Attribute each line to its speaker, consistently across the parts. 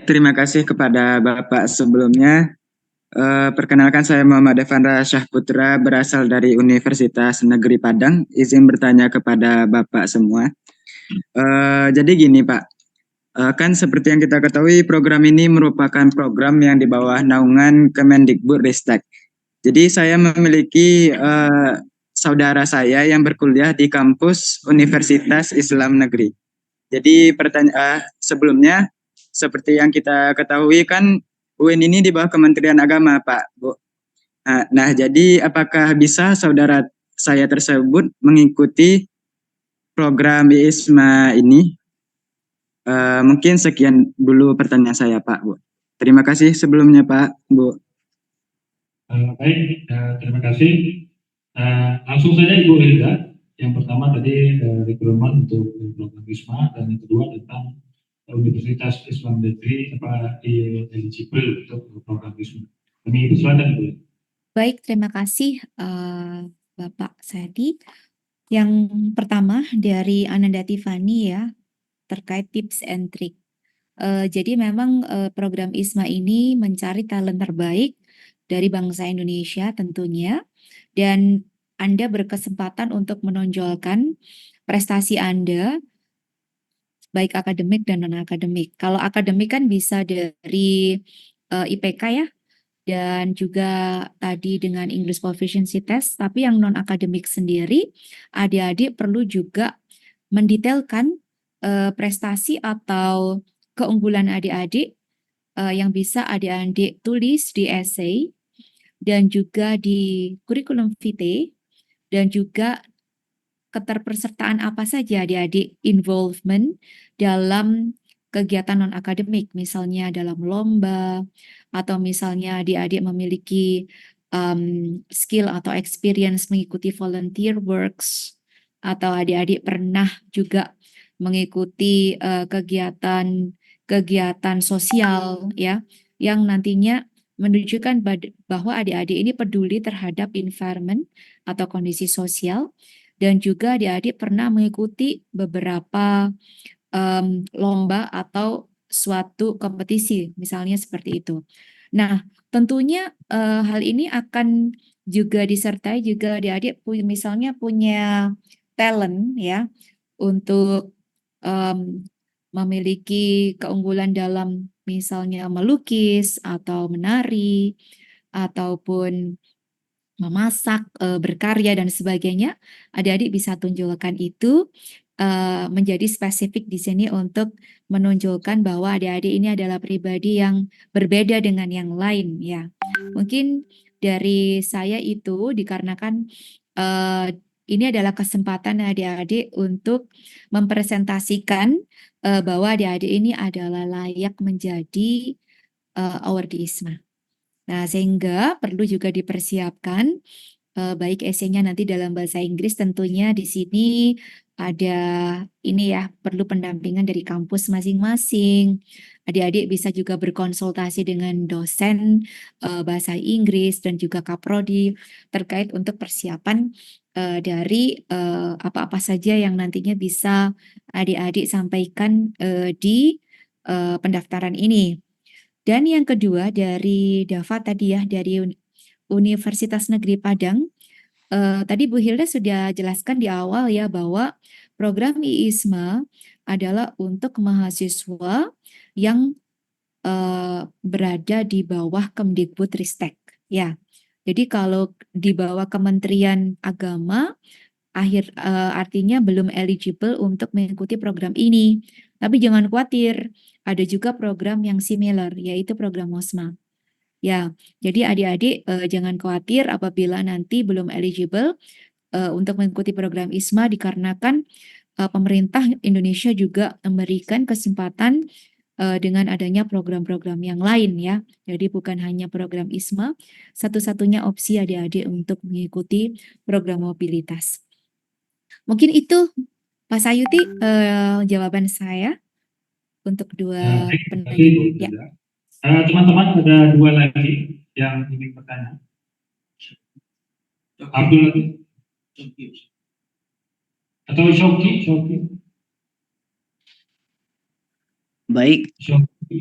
Speaker 1: terima kasih kepada Bapak sebelumnya. Perkenalkan saya Muhammad Devandra Syahputra berasal dari Universitas Negeri Padang. Izin bertanya kepada Bapak semua. Jadi gini Pak, kan seperti yang kita ketahui program ini merupakan program yang di bawah naungan Kemendikbudristek. Jadi saya memiliki saudara saya yang berkuliah di kampus Universitas Islam Negeri. Jadi sebelumnya seperti yang kita ketahui kan UIN ini di bawah Kementerian Agama, Pak, Bu. Nah, jadi apakah bisa saudara saya tersebut mengikuti program IISMA ini? Mungkin sekian dulu pertanyaan saya, Pak, Bu. Terima kasih sebelumnya, Pak, Bu.
Speaker 2: Baik, terima kasih. Langsung saja Ibu Hilda. Yang pertama tadi rekrutmen untuk program ISMA, dan yang kedua tentang Universitas Islam Negeri eligible untuk program ISMA. Kami silakan Bu.
Speaker 3: Baik, terima kasih Bapak Sadi. Yang pertama dari Ananda Tiffany ya, terkait tips and trick. Jadi memang program ISMA ini mencari talent terbaik dari bangsa Indonesia tentunya, dan Anda berkesempatan untuk menonjolkan prestasi Anda, baik akademik dan non-akademik. Kalau akademik kan bisa dari IPK ya, dan juga tadi dengan English Proficiency Test, tapi yang non-akademik sendiri, adik-adik perlu juga mendetailkan prestasi atau keunggulan adik-adik yang bisa adik-adik tulis di essay dan juga di kurikulum vitae, dan juga keterpesertaan apa saja adik-adik involvement dalam kegiatan non-akademik, misalnya dalam lomba, atau misalnya adik-adik memiliki skill atau experience mengikuti volunteer works, atau adik-adik pernah juga mengikuti kegiatan sosial ya, yang nantinya menunjukkan bahwa adik-adik ini peduli terhadap environment atau kondisi sosial, dan juga adik-adik pernah mengikuti beberapa lomba atau suatu kompetisi, misalnya seperti itu. Nah, tentunya hal ini akan juga disertai juga adik-adik misalnya punya talent ya untuk memiliki keunggulan dalam misalnya melukis atau menari ataupun memasak, berkarya dan sebagainya. Adik-adik bisa tunjukkan itu menjadi spesifik di sini untuk menunjukkan bahwa adik-adik ini adalah pribadi yang berbeda dengan yang lain ya. Mungkin dari saya itu dikarenakan ini adalah kesempatan adik-adik untuk mempresentasikan bahwa adik-adik ini adalah layak menjadi award ISMA. Nah, sehingga perlu juga dipersiapkan baik esainya nanti dalam bahasa Inggris, tentunya di sini ada ini ya, perlu pendampingan dari kampus masing-masing. Adik-adik bisa juga berkonsultasi dengan dosen bahasa Inggris dan juga kaprodi terkait untuk persiapan dari apa-apa saja yang nantinya bisa adik-adik sampaikan di pendaftaran ini. Dan yang kedua dari Dava tadi ya, dari Universitas Negeri Padang, tadi Bu Hilda sudah jelaskan di awal ya bahwa program IISMA adalah untuk mahasiswa yang berada di bawah Kemdikbudristek ya. Jadi kalau di bawah Kementerian Agama, artinya belum eligible untuk mengikuti program ini. Tapi jangan khawatir, ada juga program yang similar, yaitu program MOSMA. Ya, jadi adik-adik jangan khawatir apabila nanti belum eligible untuk mengikuti program ISMA, dikarenakan pemerintah Indonesia juga memberikan kesempatan dengan adanya program-program yang lain ya. Jadi bukan hanya program ISMA, satu-satunya opsi adik-adik untuk mengikuti program mobilitas. Mungkin itu Pak Sayuti jawaban saya untuk dua penanya. Ya.
Speaker 2: Teman-teman ada dua lagi yang ingin bertanya. Abdul lagi? Atau Shoki?
Speaker 4: Baik.
Speaker 2: Shoki.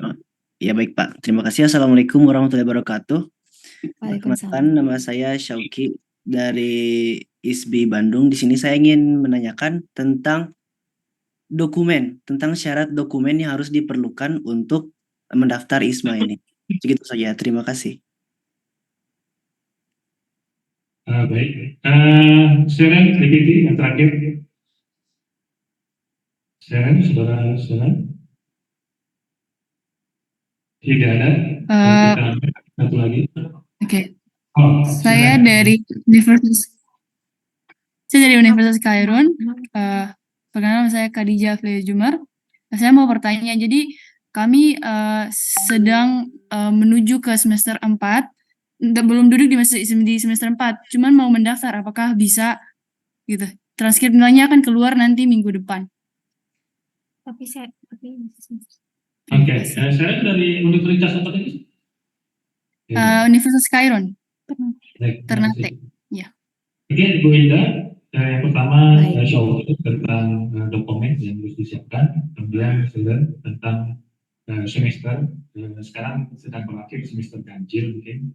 Speaker 4: Ya baik Pak, terima kasih. Assalamualaikum warahmatullahi wabarakatuh. Perkenalkan,
Speaker 3: Waalaikumsalam.
Speaker 4: nama saya Syauki dari ISBI Bandung. Di sini saya ingin menanyakan tentang tentang syarat dokumen yang harus diperlukan untuk mendaftar ISMA ini. Segitu saja, terima kasih.
Speaker 2: Baik. Seren, DPT yang terakhir. Seren, saudara. Tidak ada. Kita ambil satu lagi.
Speaker 5: Oke,
Speaker 2: Oh,
Speaker 5: saya
Speaker 2: Seren.
Speaker 5: dari Universitas Kairun. Perkenalkan saya Khadijah Flia Jumar. Saya mau bertanya, jadi kami sedang menuju ke semester 4, belum duduk di semester 4, cuman mau mendaftar, apakah bisa gitu. Transkrip nilainya akan keluar nanti minggu depan.
Speaker 2: Oke, Seren dari Universitas apa tadi?
Speaker 5: Universitas Kairun,
Speaker 2: Baik, terima
Speaker 5: Ternate.
Speaker 2: kasih.
Speaker 5: Ya.
Speaker 2: Oke, Bu Indah, yang pertama
Speaker 3: Baik.
Speaker 2: show tentang dokumen yang harus disiapkan, kemudian Seren tentang semester, sekarang sedang berakhir semester ganjil mungkin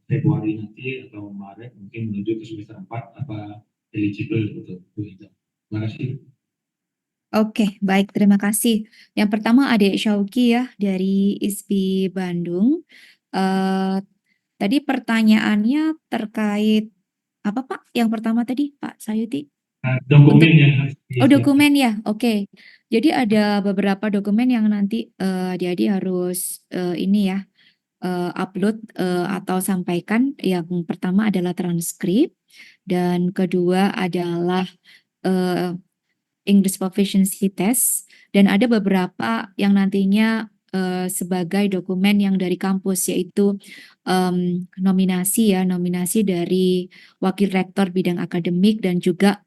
Speaker 2: Februari nanti atau Maret mungkin menuju ke semester 4 apa eligible untuk Bu Indah. Terima kasih.
Speaker 3: Oke, baik, terima kasih. Yang pertama Adik Syauki ya dari ISBI Bandung. Tadi pertanyaannya terkait apa Pak? Yang pertama tadi Pak Sayuti?
Speaker 2: Dokumen
Speaker 3: Untuk
Speaker 2: yang harus disiapkan.
Speaker 3: dokumen ya, oke. Jadi ada beberapa dokumen yang nanti adik-adik harus ini ya upload atau sampaikan. Yang pertama adalah transkrip dan kedua adalah English Proficiency Test dan ada beberapa yang nantinya sebagai dokumen yang dari kampus yaitu nominasi dari wakil rektor bidang akademik dan juga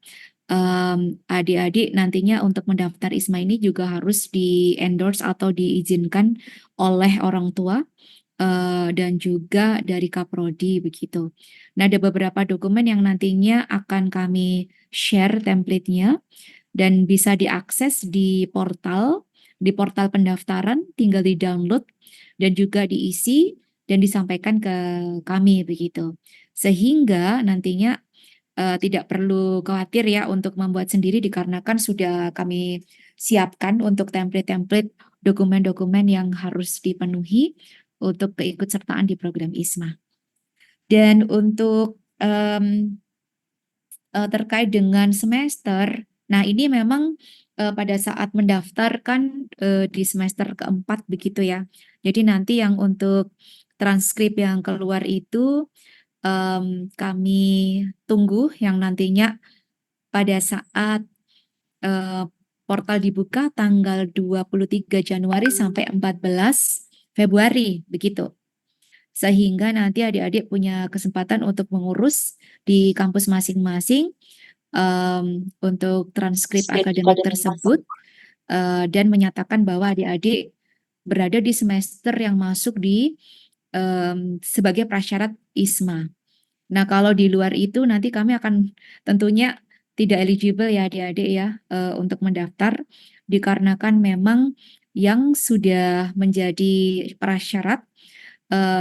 Speaker 3: adik-adik nantinya untuk mendaftar ISMA ini juga harus di endorse atau diizinkan oleh orang tua dan juga dari Kaprodi begitu. Nah, ada beberapa dokumen yang nantinya akan kami share template-nya dan bisa diakses di portal pendaftaran, tinggal di-download dan juga diisi dan disampaikan ke kami begitu. Sehingga nantinya tidak perlu khawatir ya untuk membuat sendiri dikarenakan sudah kami siapkan untuk template-template dokumen-dokumen yang harus dipenuhi untuk keikutsertaan di program ISMA. Dan untuk terkait dengan semester, nah ini memang pada saat mendaftar kan di semester keempat begitu ya. Jadi nanti yang untuk transkrip yang keluar itu kami tunggu yang nantinya pada saat portal dibuka tanggal 23 Januari sampai 14 Februari begitu. Sehingga nanti adik-adik punya kesempatan untuk mengurus di kampus masing-masing untuk transkrip akademik tersebut dan menyatakan bahwa adik-adik berada di semester yang masuk di sebagai prasyarat ISMA. Nah, kalau di luar itu nanti kami akan tentunya tidak eligible ya adik-adik ya untuk mendaftar dikarenakan memang yang sudah menjadi prasyarat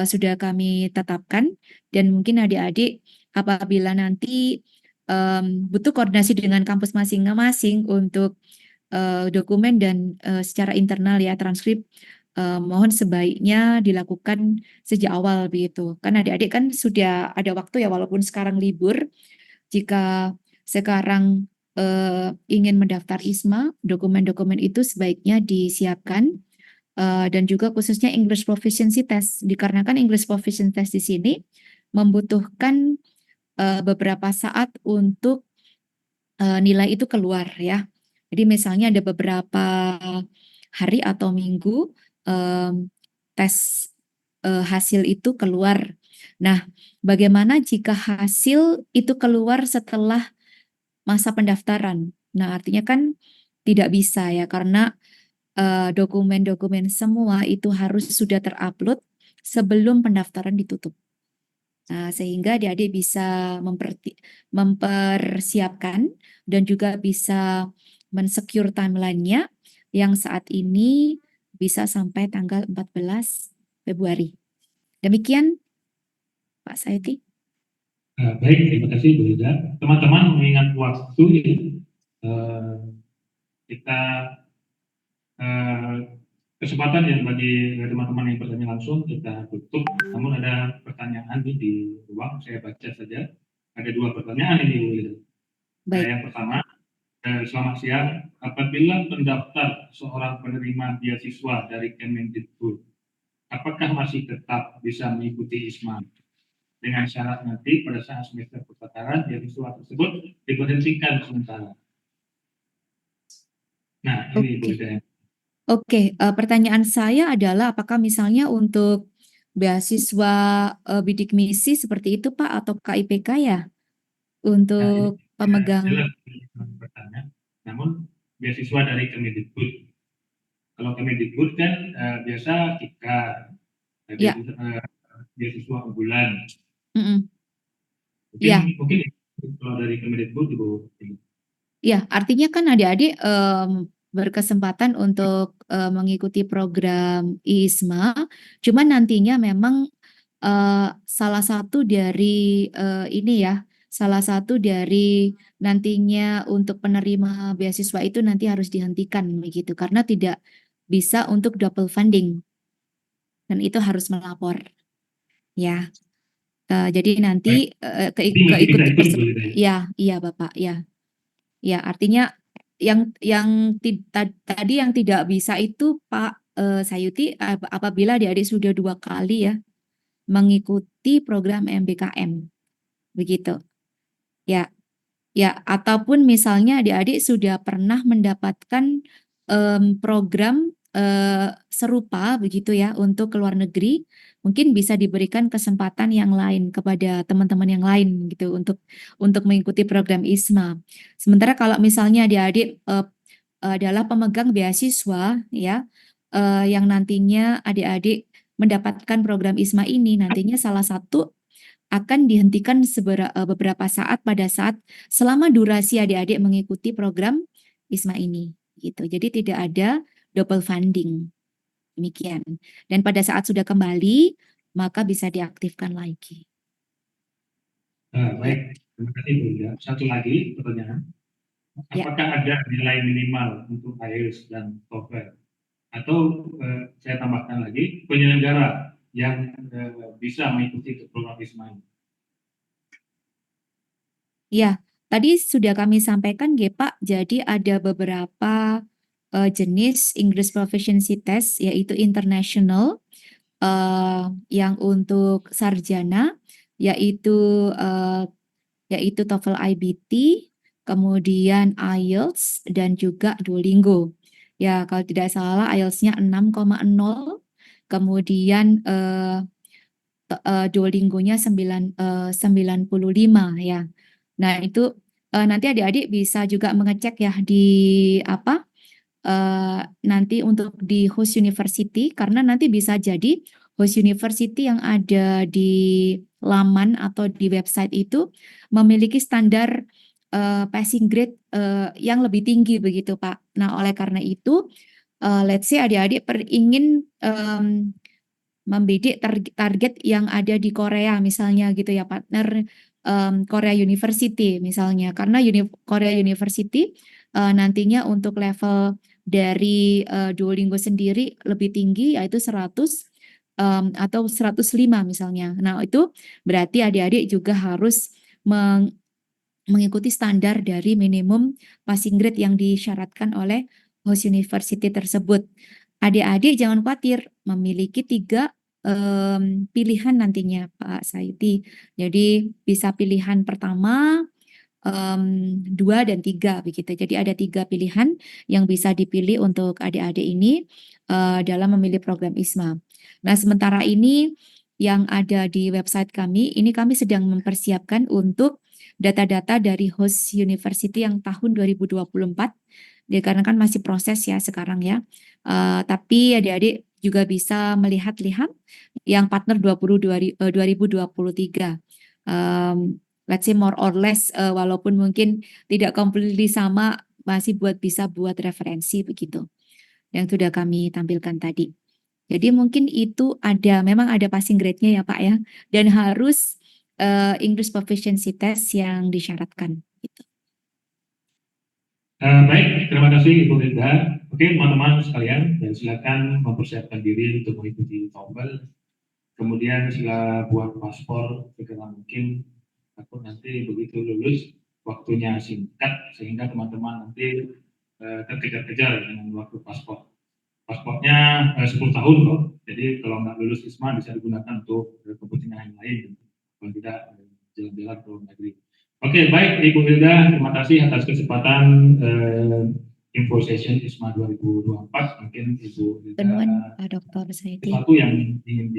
Speaker 3: sudah kami tetapkan dan mungkin adik-adik apabila nanti butuh koordinasi dengan kampus masing-masing untuk dokumen dan secara internal ya transkrip mohon sebaiknya dilakukan sejak awal begitu. Kan adik-adik kan sudah ada waktu ya walaupun sekarang libur. Jika sekarang ingin mendaftar ISMA, dokumen-dokumen itu sebaiknya disiapkan dan juga khususnya English Proficiency Test dikarenakan English Proficiency Test di sini membutuhkan beberapa saat untuk nilai itu keluar ya. Jadi misalnya ada beberapa hari atau minggu tes hasil itu keluar. Nah, bagaimana jika hasil itu keluar setelah masa pendaftaran? Nah, artinya kan tidak bisa ya karena dokumen-dokumen semua itu harus sudah terupload sebelum pendaftaran ditutup. Nah, sehingga adik-adik bisa mempersiapkan dan juga bisa mensecure timeline-nya yang saat ini bisa sampai tanggal 14 Februari. Demikian Pak Sayuti.
Speaker 2: Baik, terima kasih Bu Hilda. Teman-teman mengingat waktu ya, kita kesempatan yang bagi teman-teman yang bertanya langsung kita tutup. Namun ada pertanyaan di ruang, saya baca saja. Ada 2 pertanyaan ini Bu Hilda.
Speaker 3: Baik.
Speaker 2: Yang pertama, selamat siang. Apabila pendaftar seorang penerima beasiswa dari Kemendikbud, apakah masih tetap bisa mengikuti ISMA? Dengan syarat nanti pada saat semester pertakaran beasiswa tersebut diberhentikan sementara. Nah, ini Bu Hilda.
Speaker 3: Oke, pertanyaan saya adalah apakah misalnya untuk beasiswa bidik misi seperti itu Pak atau KIPK ya? Untuk pemegang.
Speaker 2: Jelas bertanya. Namun beasiswa dari Kemendikbud. Kalau Kemendikbud kan biasa kita beasiswa unggulan. Mungkin kalau dari Kemendikbud juga.
Speaker 3: Ya, artinya kan adik-adik berkesempatan untuk mengikuti program ISMA, cuman nantinya memang salah satu dari salah satu dari nantinya untuk penerima beasiswa itu nanti harus dihentikan begitu karena tidak bisa untuk double funding dan itu harus melapor ya. Jadi nanti keikut ya, iya Bapak ya. Ya, artinya yang tadi yang tidak bisa itu Pak Sayuti apabila adik-adik sudah 2 kali ya mengikuti program MBKM. Begitu. Ya. Ya, ataupun misalnya adik-adik sudah pernah mendapatkan program serupa begitu ya untuk ke luar negeri, mungkin bisa diberikan kesempatan yang lain kepada teman-teman yang lain gitu untuk mengikuti program ISMA. Sementara kalau misalnya adik-adik adalah pemegang beasiswa ya yang nantinya adik-adik mendapatkan program ISMA ini nantinya salah satu akan dihentikan beberapa saat pada saat selama durasi adik-adik mengikuti program ISMA ini gitu. Jadi tidak ada double funding. Demikian. Dan pada saat sudah kembali maka bisa diaktifkan lagi.
Speaker 2: Baik, terima kasih Bu Hilda. Satu lagi pertanyaan. Apakah ada nilai minimal untuk IELTS dan TOEFL? Atau saya tambahkan lagi penyelenggara yang bisa mengikuti program ISMA ini?
Speaker 3: Ya, tadi sudah kami sampaikan Pak, jadi ada beberapa jenis English Proficiency Test yaitu international yang untuk sarjana yaitu TOEFL IBT, kemudian IELTS dan juga Duolingo. Ya, kalau tidak salah IELTS-nya 6,0, kemudian Duolingo-nya 95 ya. Nah, itu nanti adik-adik bisa juga mengecek ya di nanti untuk di host university karena nanti bisa jadi host university yang ada di laman atau di website itu memiliki standar passing grade yang lebih tinggi begitu Pak. Nah, oleh karena itu let's say adik-adik ingin membidik target yang ada di Korea misalnya gitu ya partner Korea University misalnya karena Korea University nantinya untuk level dari Duolingo sendiri lebih tinggi yaitu 100 atau 105 misalnya. Nah, itu berarti adik-adik juga harus mengikuti standar dari minimum passing grade yang disyaratkan oleh host university tersebut. Adik-adik jangan khawatir memiliki 3 pilihan nantinya Pak Sayuti. Jadi bisa pilihan pertama, 2 dan 3 begitu. Jadi ada 3 pilihan yang bisa dipilih untuk adik-adik ini dalam memilih program ISMA. Nah, sementara ini yang ada di website kami, ini kami sedang mempersiapkan untuk data-data dari host university yang tahun 2024. Dikarenakan masih proses ya sekarang ya. Tapi adik-adik juga bisa melihat-lihat yang partner 2023. Let's say more or less walaupun mungkin tidak completely sama masih bisa buat referensi begitu. yang sudah kami tampilkan tadi. Jadi mungkin itu memang ada passing grade-nya ya Pak ya, dan harus English Proficiency Test yang disyaratkan. Gitu.
Speaker 2: Baik, terima kasih Ibu Hilda. Oke, teman-teman sekalian, silakan mempersiapkan diri untuk mengikuti TOEFL. Kemudian sila buat paspor segera mungkin. Takut nanti begitu lulus waktunya singkat sehingga teman-teman nanti terkejar-kejar dengan waktu paspor. Paspornya 10 tahun loh. Jadi kalau nggak lulus ISMA bisa digunakan untuk kepentingan yang lain. Kalau tidak jalan-jalan ke luar negeri. Oke, baik Ibu Hilda, terima kasih atas kesempatan info session ISMA 2024. Mungkin Ibu Hilda
Speaker 3: Penuan Pak Dr. Saidi.
Speaker 2: sesuatu yang ingin